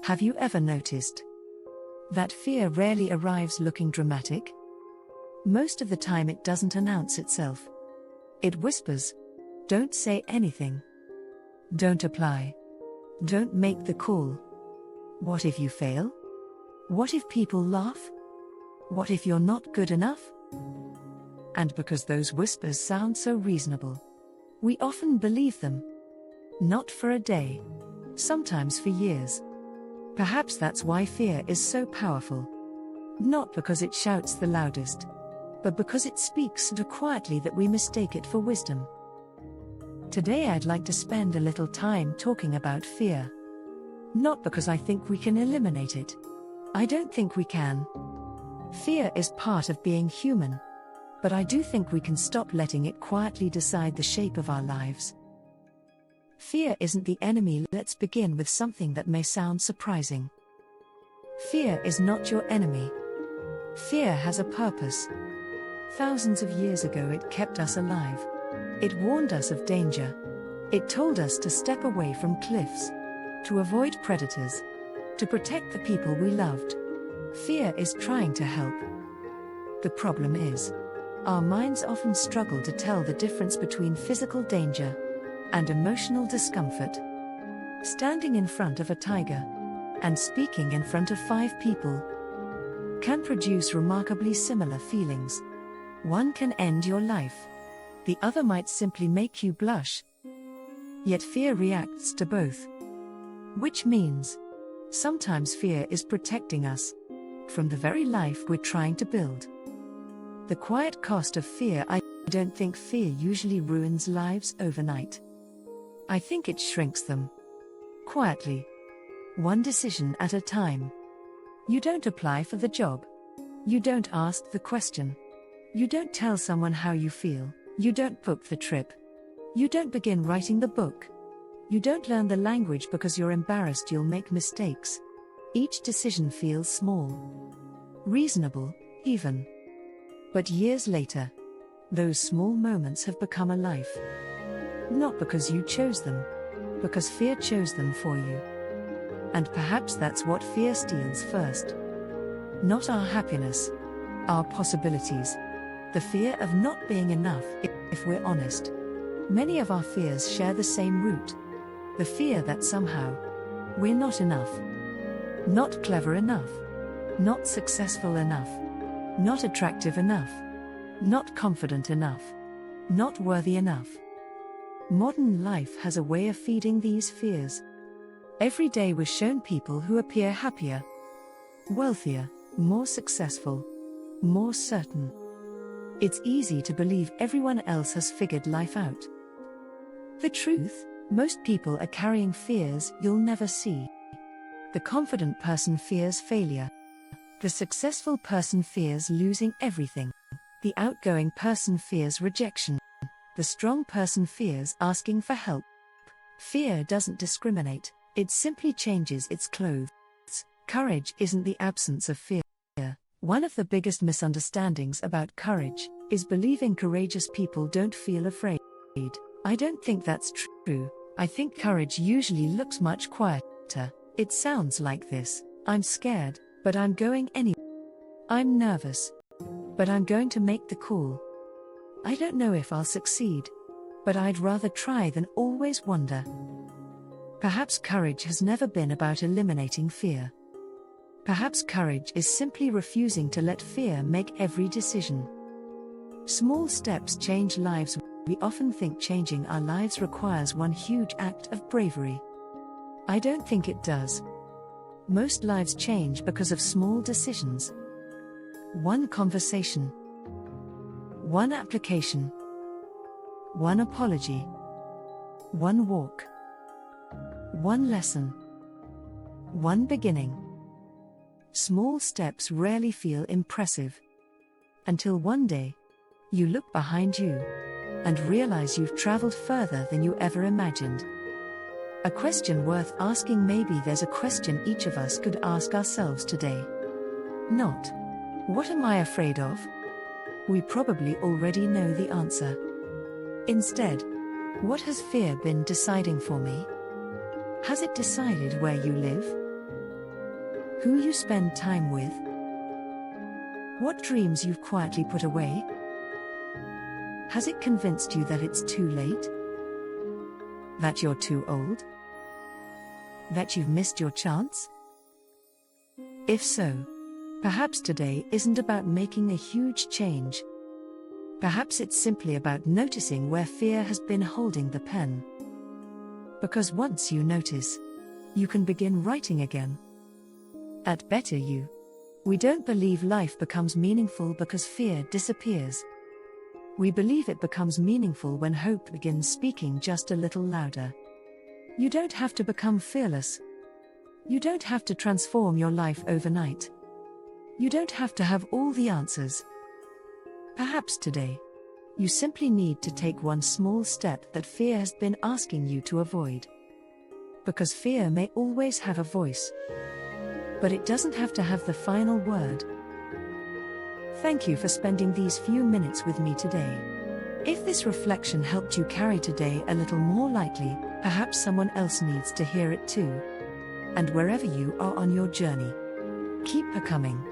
Have you ever noticed that fear rarely arrives looking dramatic? Most of the time it doesn't announce itself. It whispers, "Don't say anything. Don't apply. Don't make the call. What if you fail? What if people laugh? What if you're not good enough?" And because those whispers sound so reasonable, we often believe them. Not for a day, sometimes for years. Perhaps that's why fear is so powerful. Not because it shouts the loudest, but because it speaks so quietly that we mistake it for wisdom. Today I'd like to spend a little time talking about fear. Not because I think we can eliminate it. I don't think we can. Fear is part of being human. But I do think we can stop letting it quietly decide the shape of our lives. Fear isn't the enemy. Let's begin with something that may sound surprising. Fear is not your enemy. Fear has a purpose. Thousands of years ago it kept us alive. It warned us of danger. It told us to step away from cliffs, to avoid predators, to protect the people we loved. Fear is trying to help. The problem is, our minds often struggle to tell the difference between physical danger and emotional discomfort. Standing in front of a tiger and speaking in front of 5 people can produce remarkably similar feelings. One can end your life. The other might simply make you blush. Yet fear reacts to both. Which means, sometimes fear is protecting us from the very life we're trying to build. The quiet cost of fear. I don't think fear usually ruins lives overnight. I think it shrinks them. Quietly. One decision at a time. You don't apply for the job. You don't ask the question. You don't tell someone how you feel. You don't book the trip. You don't begin writing the book. You don't learn the language because you're embarrassed you'll make mistakes. Each decision feels small. Reasonable, even. But years later, those small moments have become a life. Not because you chose them, because fear chose them for you. And perhaps that's what fear steals first. Not our happiness, our possibilities. The fear of not being enough, if we're honest. Many of our fears share the same root. The fear that somehow, we're not enough. Not clever enough. Not successful enough. Not attractive enough. Not confident enough. Not worthy enough. Modern life has a way of feeding these fears. Every day we're shown people who appear happier, wealthier, more successful, more certain. It's easy to believe everyone else has figured life out. The truth, most people are carrying fears you'll never see. The confident person fears failure. The successful person fears losing everything. The outgoing person fears rejection. The strong person fears asking for help. Fear doesn't discriminate, it simply changes its clothes. Courage isn't the absence of fear. One of the biggest misunderstandings about courage is believing courageous people don't feel afraid. I don't think that's true. I think courage usually looks much quieter. It sounds like this: I'm scared, but I'm going anyway. I'm nervous, but I'm going to make the call. I don't know if I'll succeed, but I'd rather try than always wonder. Perhaps courage has never been about eliminating fear. Perhaps courage is simply refusing to let fear make every decision. Small steps change lives. We often think changing our lives requires one huge act of bravery. I don't think it does. Most lives change because of small decisions. One conversation. One application. One apology. One walk. One lesson. One beginning. Small steps rarely feel impressive. Until one day, you look behind you and realize you've traveled further than you ever imagined. A question worth asking. Maybe there's a question each of us could ask ourselves today. Not, what am I afraid of? We probably already know the answer. Instead, what has fear been deciding for me? Has it decided where you live? who you spend time with, what dreams you've quietly put away. Has it convinced you that it's too late? That you're too old? That you've missed your chance? If so, perhaps today isn't about making a huge change. Perhaps it's simply about noticing where fear has been holding the pen. Because once you notice, you can begin writing again. At Better You, we don't believe life becomes meaningful because fear disappears. We believe it becomes meaningful when hope begins speaking just a little louder. You don't have to become fearless. You don't have to transform your life overnight. You don't have to have all the answers. Perhaps today, you simply need to take one small step that fear has been asking you to avoid. Because fear may always have a voice, but it doesn't have to have the final word. Thank you for spending these few minutes with me today. If this reflection helped you carry today a little more lightly, perhaps someone else needs to hear it too. And wherever you are on your journey, keep becoming.